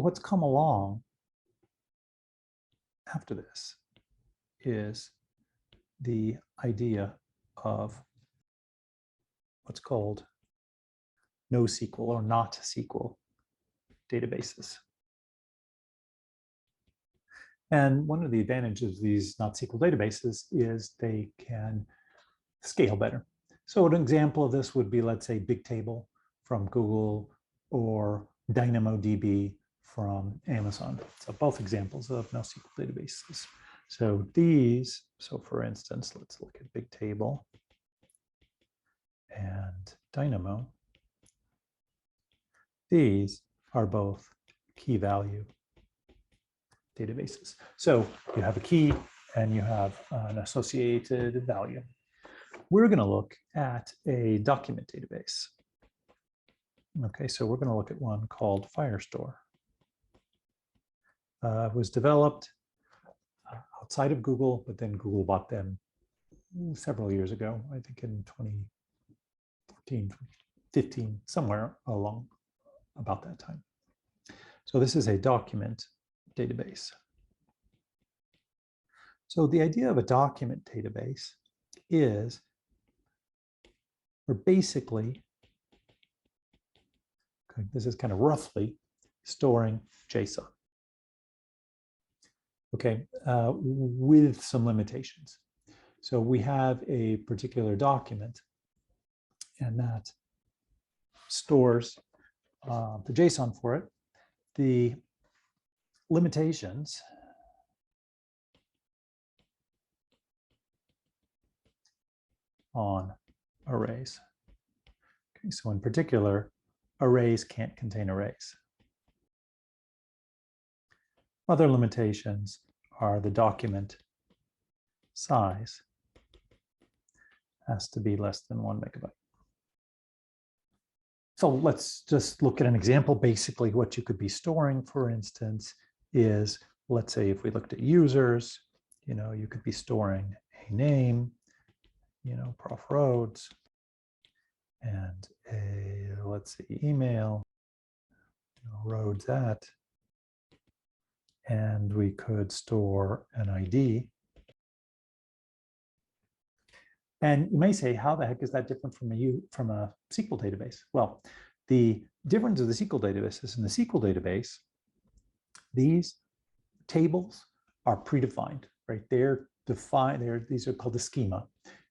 What's come along after this is the idea of what's called NoSQL or not SQL databases. And one of the advantages of these not SQL databases is they can scale better. So an example of this would be, let's say, Bigtable from Google or DynamoDB from Amazon. So both examples of NoSQL databases. So these, so for instance, let's look at Bigtable and Dynamo. These are both key value databases. So you have a key and you have an associated value. We're going to look at a document database. Okay, so we're going to look at one called Firestore. It was developed outside of Google, but then Google bought them several years ago, I think in 2014, 15, somewhere along about that time. So this is a document database. So the idea of a document database is we're basically, okay, this is kind of roughly storing JSON. Okay, with some limitations. So we have a particular document and that stores the JSON for it. The limitations on arrays. Okay, so in particular, arrays can't contain arrays. Other limitations are the document size has to be less than 1 megabyte. So let's just look at an example. Basically, what you could be storing, for instance, is, let's say if we looked at users, you could be storing a name, Prof. Rhodes, and a, let's see, email, Rhodes at, and we could store an ID. And you may say, how the heck is that different from a SQL database? Well, the difference of the SQL database is in the SQL database, these tables are predefined, right? They're defined, these are called the schema,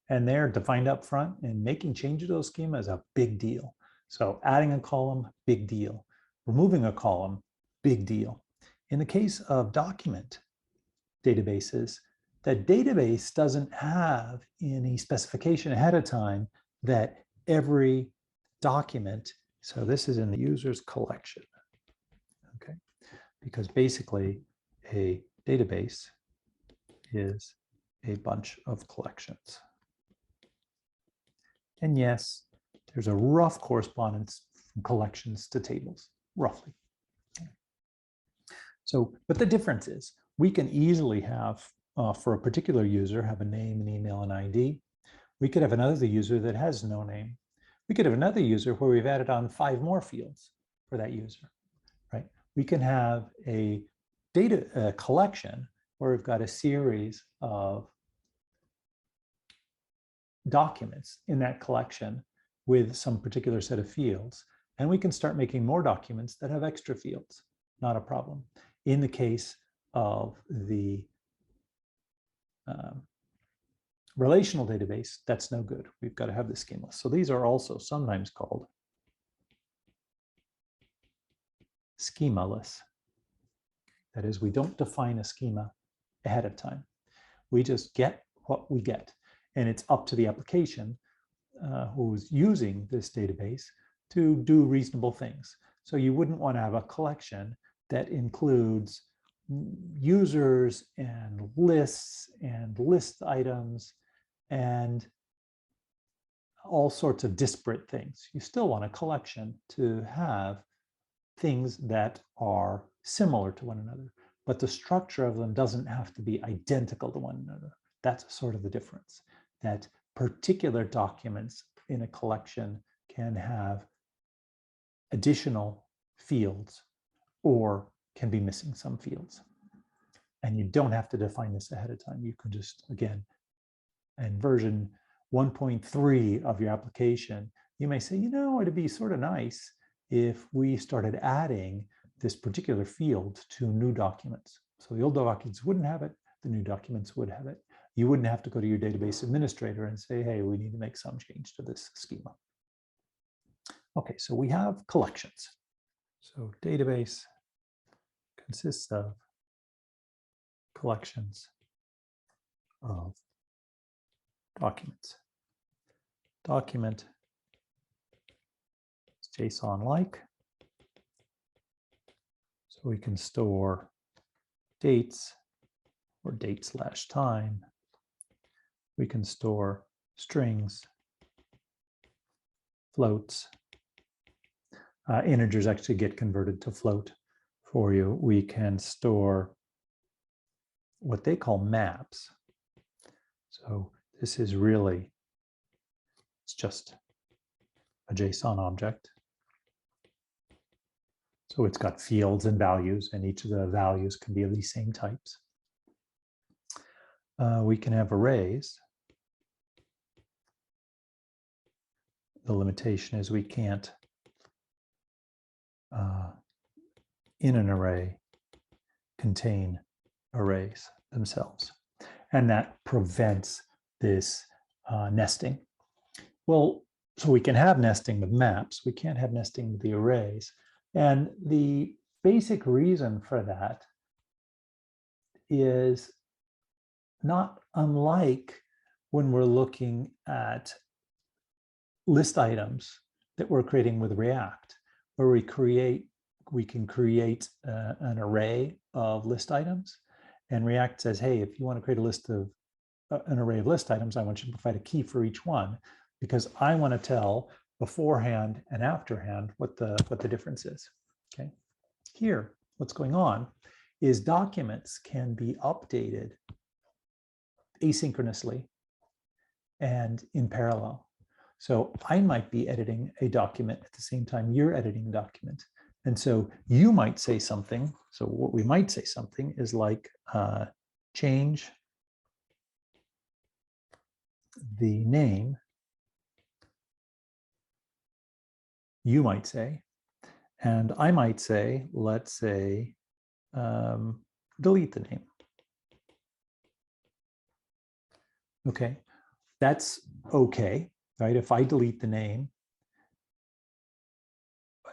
and they're defined up front, and making changes to those schema is a big deal. So adding a column, big deal. Removing a column, big deal. In the case of document databases, the database doesn't have any specification ahead of time that every document, so this is in the user's collection, okay? Because basically a database is a bunch of collections. And yes, there's a rough correspondence from collections to tables, roughly. So, but the difference is we can easily have, for a particular user, have a name, an email, an ID. We could have another user that has no name. We could have another user where we've added on 5 more fields for that user, right? We can have a data collection where we've got a series of documents in that collection with some particular set of fields. And we can start making more documents that have extra fields, not a problem. In the case of the relational database, that's no good. We've got to have the schemaless. So these are also sometimes called schemaless. That is, we don't define a schema ahead of time. We just get what we get. And it's up to the application who's using this database to do reasonable things. So you wouldn't want to have a collection that includes users and lists and list items and all sorts of disparate things. You still want a collection to have things that are similar to one another, but the structure of them doesn't have to be identical to one another. That's sort of the difference, that particular documents in a collection can have additional fields or can be missing some fields. And you don't have to define this ahead of time. You can just, again, in version 1.3 of your application, you may say, you know, it'd be sort of nice if we started adding this particular field to new documents. So the old documents wouldn't have it, the new documents would have it. You wouldn't have to go to your database administrator and say, hey, we need to make some change to this schema. Okay, so we have collections. So database consists of collections of documents. Document is JSON-like. So we can store dates or date/time. We can store strings, floats. Integers actually get converted to float for you. We can store what they call maps. So this is really, it's just a JSON object. So it's got fields and values, and each of the values can be of these same types. We can have arrays. The limitation is we can't, in an array, contain arrays themselves. And that prevents this nesting. Well, so we can have nesting with maps. We can't have nesting with the arrays. And the basic reason for that is not unlike when we're looking at list items that we're creating with React, where we can create an array of list items. And React says, hey, if you want to create a list of an array of list items, I want you to provide a key for each one, because I want to tell beforehand and afterhand what the difference is. Okay. Here, what's going on is documents can be updated asynchronously and in parallel. So I might be editing a document at the same time you're editing a document. And so you might say something. So what we might say something is like change the name, you might say, and I might say, let's say, delete the name. Okay, that's okay, right? If I delete the name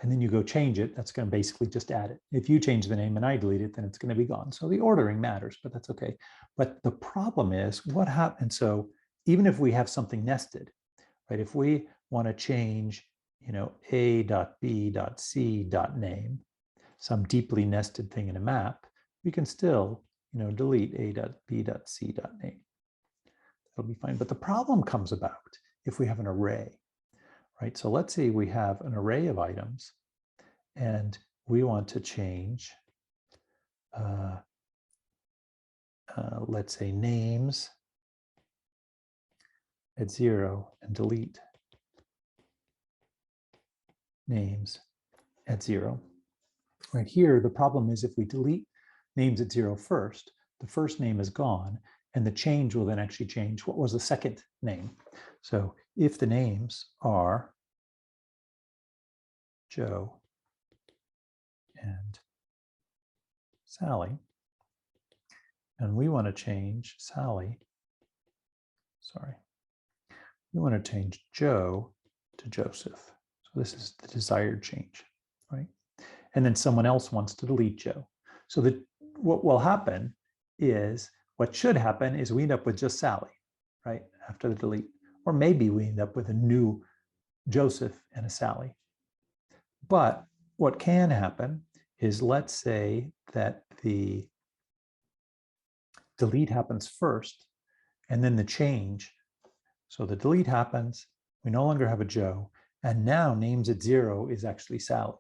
and then you go change it, that's going to basically just add it. If you change the name and I delete it, then it's going to be gone. So the ordering matters, but that's okay. But the problem is what happens. So even if we have something nested, right? If we want to change, you know, a.b.c.name, some deeply nested thing in a map, we can still, you know, delete a.b.c.name. That'll be fine. But the problem comes about if we have an array, right? So let's say we have an array of items and we want to change, let's say names at 0 and delete names at 0. Right here, the problem is if we delete names at 0 first, the first name is gone, and the change will then actually change what was the second name. So if the names are Joe and Sally, and we want to change Sally, we want to change Joe to Joseph. So this is the desired change, right? And then someone else wants to delete Joe. So that what will happen is, what should happen is we end up with just Sally, right, after the delete. Or maybe we end up with a new Joseph and a Sally. But what can happen is, let's say that the delete happens first, and then the change. So the delete happens, we no longer have a Joe, and now names at 0 is actually Sally.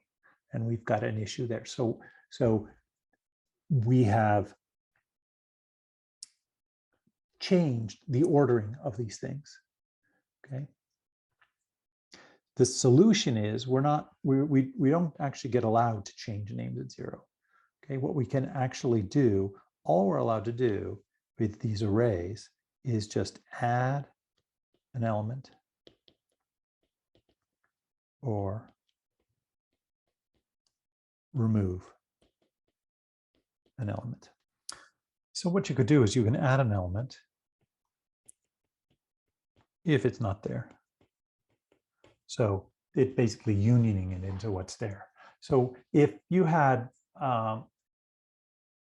And we've got an issue there. So we have changed the ordering of these things. Okay. The solution is we don't actually get allowed to change names at 0. Okay, what we can actually do, all we're allowed to do with these arrays is just add an element or remove an element. So what you could do is you can add an element if it's not there. So it basically unioning it into what's there. So if you had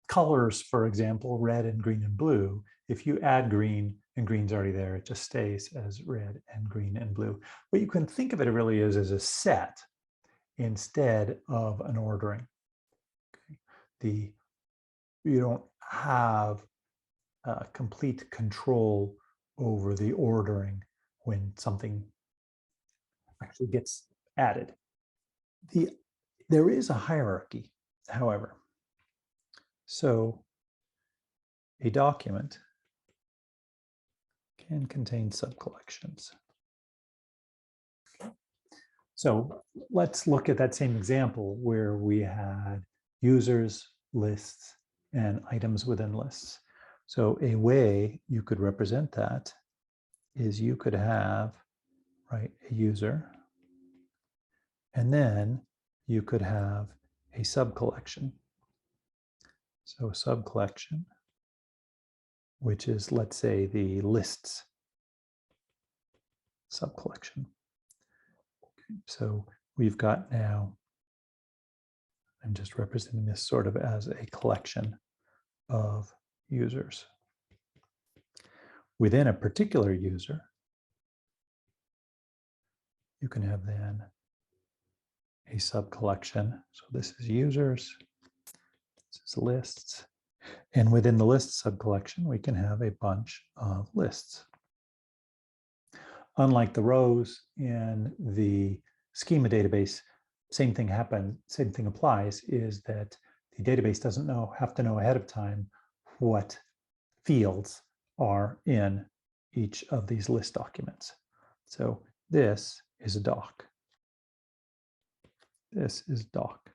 colors, for example, red and green and blue, if you add green and green's already there, it just stays as red and green and blue. What you can think of it really is as a set instead of an ordering. Okay. You don't have complete control over the ordering when something actually gets added. There is a hierarchy, however. So a document can contain subcollections. So let's look at that same example where we had users, lists, and items within lists. So a way you could represent that is you could have, right, a user, and then you could have a subcollection. So a subcollection, which is, let's say, the lists subcollection. Okay, so we've got now, I'm just representing this sort of as a collection of users. Within a particular user, you can have then a subcollection. So this is users, this is lists. And within the list subcollection, we can have a bunch of lists. Unlike the rows in the schema database, same thing applies, is that the database doesn't have to know ahead of time what fields are in each of these list documents. So this is a doc. This is doc.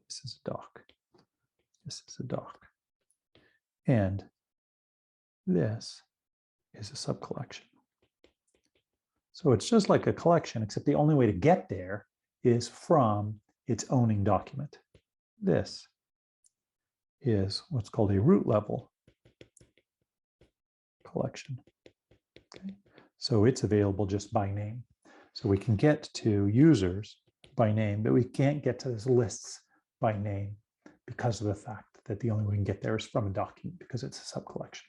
This is a doc. This is a doc. And this is a subcollection. So it's just like a collection, except the only way to get there is from its owning document. This is what's called a root level collection. Okay. So it's available just by name. So we can get to users by name, but we can't get to those lists by name because of the fact that the only way we can get there is from a document because it's a subcollection.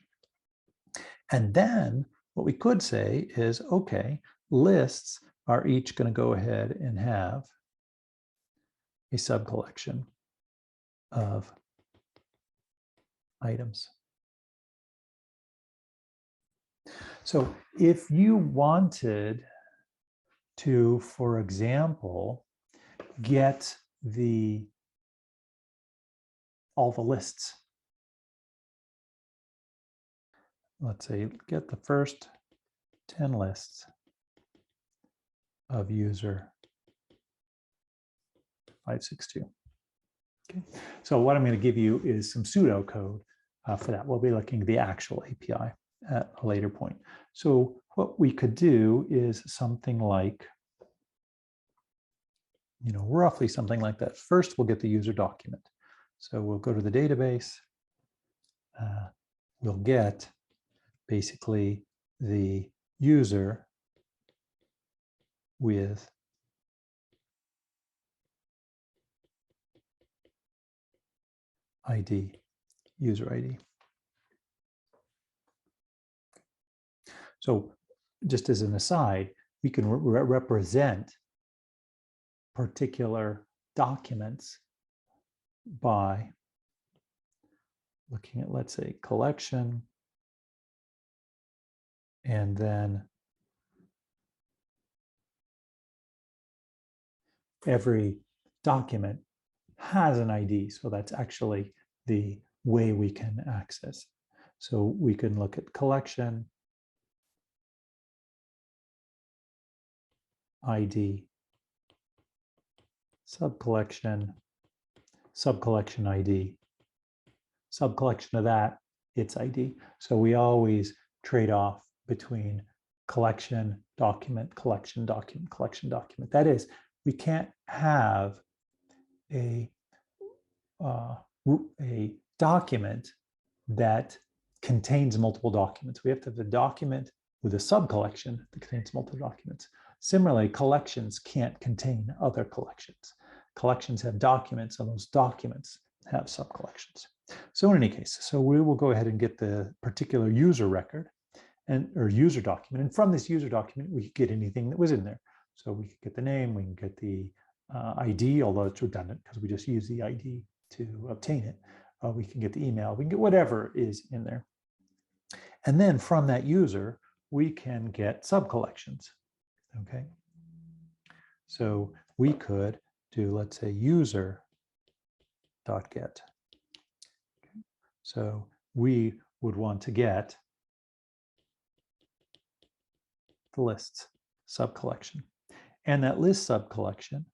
And then what we could say is, okay, lists are each going to go ahead and have a subcollection of items. So if you wanted to, for example, get all the lists, let's say get the first 10 lists of user 562. Okay. So what I'm going to give you is some pseudocode for that. We'll be looking at the actual API at a later point. So what we could do is something like, roughly something like that. First, we'll get the user document. So we'll go to the database. We'll get basically the user with ID, user ID. So just as an aside, we can represent particular documents by looking at, let's say, collection, and then every document has an ID. So that's actually the way we can access. So we can look at collection, ID, subcollection, subcollection ID. Subcollection of that, its ID. So we always trade off between collection, document, collection, document, collection, document. That is, we can't have a document that contains multiple documents. We have to have a document with a subcollection that contains multiple documents. Similarly, collections can't contain other collections. Collections have documents, and those documents have subcollections. So in any case, so we will go ahead and get the particular user record or user document. And from this user document, we could get anything that was in there. So we could get the name, we can get the ID, although it's redundant because we just use the ID to obtain it. We can get the email, we can get whatever is in there. And then from that user, we can get subcollections, okay? So we could do, let's say, user.get. Okay. So we would want to get the lists subcollection. And that list subcollection,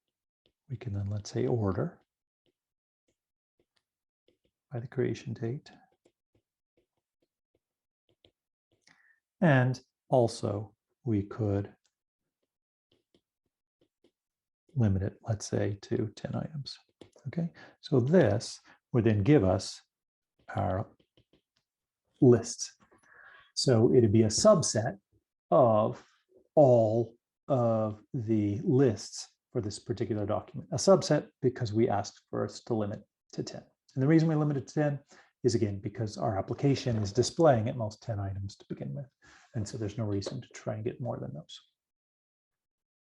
we can then, let's say, order by the creation date. And also we could limit it, let's say, to 10 items. Okay, so this would then give us our lists. So it'd be a subset of all of the lists for this particular document. A subset because we asked for us to limit to 10. And the reason we limit it to 10 is, again, because our application is displaying at most 10 items to begin with. And so there's no reason to try and get more than those.